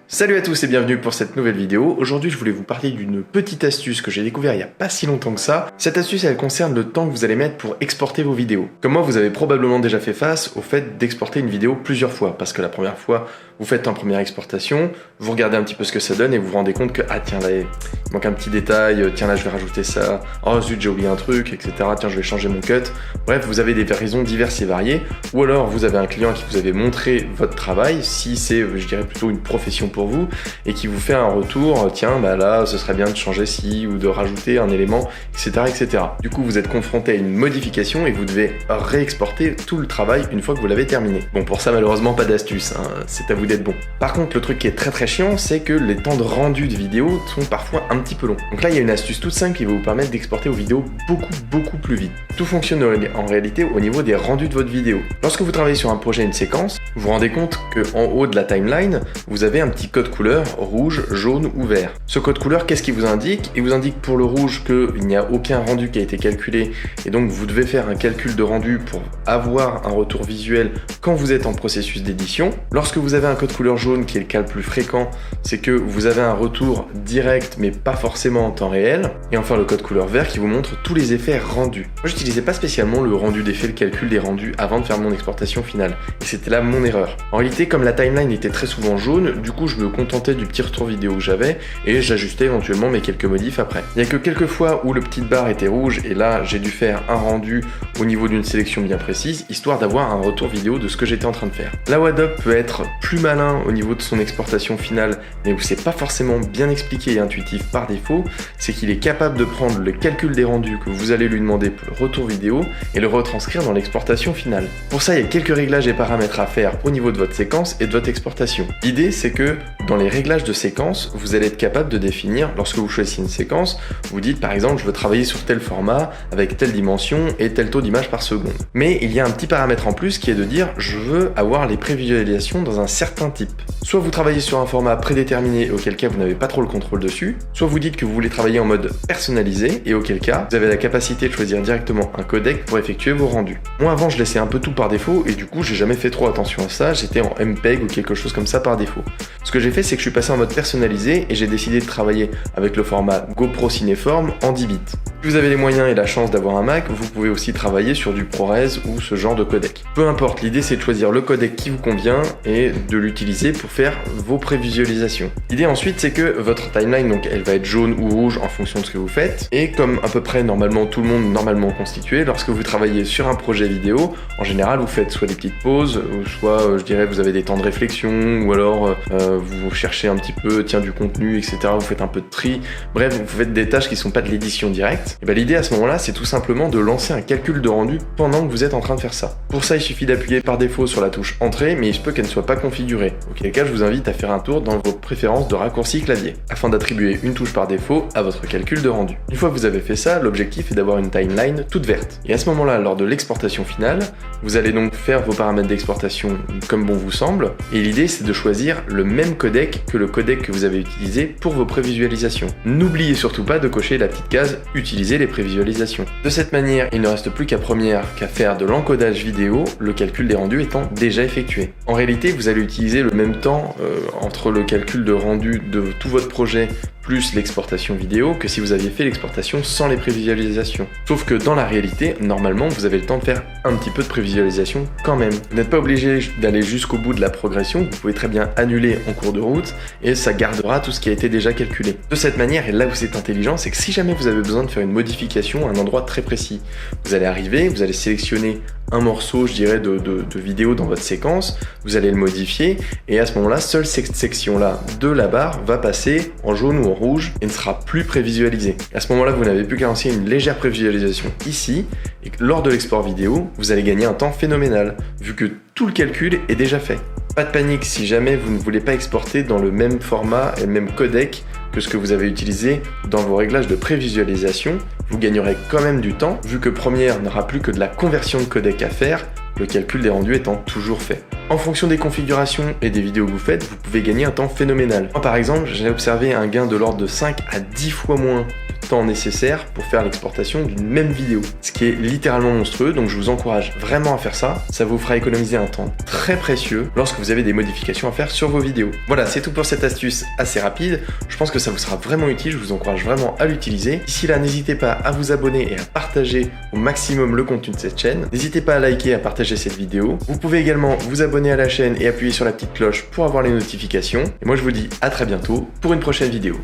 Salut à tous et bienvenue pour cette nouvelle vidéo. Aujourd'hui je voulais vous parler d'une petite astuce que j'ai découvert il n'y a pas si longtemps que ça. Cette astuce elle concerne le temps que vous allez mettre pour exporter vos vidéos. Comme moi vous avez probablement déjà fait face au fait d'exporter une vidéo plusieurs fois. Parce que la première fois vous faites une première exportation, vous regardez un petit peu ce que ça donne et vous vous rendez compte que ah tiens là il manque un petit détail, tiens là je vais rajouter ça, oh zut j'ai oublié un truc, etc. Tiens je vais changer mon cut. Bref vous avez des raisons diverses et variées. Ou alors vous avez un client qui vous avait montré votre travail, si c'est je dirais plutôt une profession pour vous, et qui vous fait un retour, tiens bah là ce serait bien de changer ci ou de rajouter un élément, etc. etc. Du coup vous êtes confronté à une modification et vous devez réexporter tout le travail une fois que vous l'avez terminé. Bon pour ça malheureusement pas d'astuce, hein. C'est à vous d'être bon. Par contre le truc qui est très chiant c'est que les temps de rendu de vidéos sont parfois un petit peu longs. Donc là il y a une astuce toute simple qui va vous permettre d'exporter vos vidéos beaucoup plus vite. Tout fonctionne en réalité au niveau des rendus de votre vidéo. Lorsque vous travaillez sur un projet, une séquence, vous vous rendez compte qu'en haut de la timeline, vous avez un petit code couleur rouge, jaune ou vert. Ce code couleur, qu'est-ce qu'il vous indique? Il vous indique pour le rouge qu'il n'y a aucun rendu qui a été calculé et donc vous devez faire un calcul de rendu pour avoir un retour visuel quand vous êtes en processus d'édition. Lorsque vous avez un code couleur jaune qui est le cas le plus fréquent, c'est que vous avez un retour direct mais pas forcément en temps réel. Et enfin le code couleur vert qui vous montre tous les effets rendus. Moi j'utilisais pas spécialement le rendu d'effet, le calcul des rendus avant de faire mon exportation finale. Et c'était là mon erreur. En réalité comme la timeline était très souvent jaune, du coup je me contentais du petit retour vidéo que j'avais et j'ajustais éventuellement mes quelques modifs après. Il n'y a que quelques fois où le petit barre était rouge et là j'ai dû faire un rendu au niveau d'une sélection bien précise histoire d'avoir un retour vidéo de ce que j'étais en train de faire. Là où Adobe peut être plus malin au niveau de son exportation finale mais où c'est pas forcément bien expliqué et intuitif par défaut, c'est qu'il est capable de prendre le calcul des rendus que vous allez lui demander pour le retour vidéo et le retranscrire dans l'exportation finale. Pour ça il y a quelques réglages et paramètres à faire au niveau de votre séquence et de votre exportation. L'idée c'est que dans les réglages de séquence, vous allez être capable de définir, lorsque vous choisissez une séquence, vous dites par exemple je veux travailler sur tel format, avec telle dimension et tel taux d'image par seconde. Mais il y a un petit paramètre en plus qui est de dire je veux avoir les prévisualisations dans un certain type. Soit vous travaillez sur un format prédéterminé auquel cas vous n'avez pas trop le contrôle dessus, soit vous dites que vous voulez travailler en mode personnalisé et auquel cas vous avez la capacité de choisir directement un codec pour effectuer vos rendus. Moi avant je laissais un peu tout par défaut et du coup j'ai jamais fait trop attention à ça, j'étais en MPEG ou quelque chose comme ça par défaut. Ce que j'ai fait c'est que je suis passé en mode personnalisé et j'ai décidé de travailler avec le format GoPro Cineform en 10 bits. Si vous avez les moyens et la chance d'avoir un Mac, vous pouvez aussi travailler sur du ProRes ou ce genre de codec. Peu importe, l'idée c'est de choisir le codec qui vous convient et de l'utiliser pour faire vos prévisualisations. L'idée ensuite c'est que votre timeline, donc elle va être jaune ou rouge en fonction de ce que vous faites, et comme à peu près normalement tout le monde normalement constitué, lorsque vous travaillez sur un projet vidéo, en général vous faites soit des petites pauses, soit je dirais vous avez des temps de réflexion, ou alors vous cherchez un petit peu tiens du contenu, etc. Vous faites un peu de tri, bref vous faites des tâches qui sont pas de l'édition directe. Et ben l'idée à ce moment-là c'est tout simplement de lancer un calcul de rendu pendant que vous êtes en train de faire ça. Pour ça il suffit d'appuyer par défaut sur la touche entrée, mais il se peut qu'elle ne soit pas configurée, auquel cas je vous invite à faire un tour dans vos préférences de raccourci clavier, afin d'attribuer une touche par défaut à votre calcul de rendu. Une fois que vous avez fait ça, l'objectif est d'avoir une timeline toute verte. Et à ce moment-là, lors de l'exportation finale, vous allez donc faire vos paramètres d'exportation comme bon vous semble, et l'idée c'est de choisir le même codec que le codec que vous avez utilisé pour vos prévisualisations. N'oubliez surtout pas de cocher la petite case « Utiliser les prévisualisations ». De cette manière, il ne reste plus qu'à faire de l'encodage vidéo, le calcul des rendus étant déjà effectué. En réalité, vous allez utiliser le même temps entre le calcul de rendu de tout votre projet plus l'exportation vidéo que si vous aviez fait l'exportation sans les prévisualisations. Sauf que dans la réalité, normalement, vous avez le temps de faire un petit peu de prévisualisation quand même. Vous n'êtes pas obligé d'aller jusqu'au bout de la progression, vous pouvez très bien annuler en cours de route et ça gardera tout ce qui a été déjà calculé. De cette manière, et là où c'est intelligent, c'est que si jamais vous avez besoin de faire une modification à un endroit très précis, vous allez arriver, vous allez sélectionner un morceau, je dirais, de vidéo dans votre séquence, vous allez le modifier et à ce moment-là, seule cette section-là de la barre va passer en jaune ou en rouge et ne sera plus prévisualisée. À ce moment-là, vous n'avez plus qu'à lancer une légère prévisualisation ici et lors de l'export vidéo, vous allez gagner un temps phénoménal vu que tout le calcul est déjà fait. Pas de panique si jamais vous ne voulez pas exporter dans le même format et le même codec que ce que vous avez utilisé dans vos réglages de prévisualisation, vous gagnerez quand même du temps vu que Premiere n'aura plus que de la conversion de codec à faire, le calcul des rendus étant toujours fait. En fonction des configurations et des vidéos que vous faites, vous pouvez gagner un temps phénoménal. Moi par exemple, j'ai observé un gain de l'ordre de 5 à 10 fois moins de temps nécessaire pour faire l'exportation d'une même vidéo. Ce qui est littéralement monstrueux, donc je vous encourage vraiment à faire ça. Ça vous fera économiser un temps très précieux lorsque vous avez des modifications à faire sur vos vidéos. Voilà, c'est tout pour cette astuce assez rapide. Je pense que ça vous sera vraiment utile, je vous encourage vraiment à l'utiliser. D'ici là, n'hésitez pas à vous abonner et à partager au maximum le contenu de cette chaîne. N'hésitez pas à liker et à partager cette vidéo. Vous pouvez également vous abonner à la chaîne et appuyer sur la petite cloche pour avoir les notifications. Et moi je vous dis à très bientôt pour une prochaine vidéo.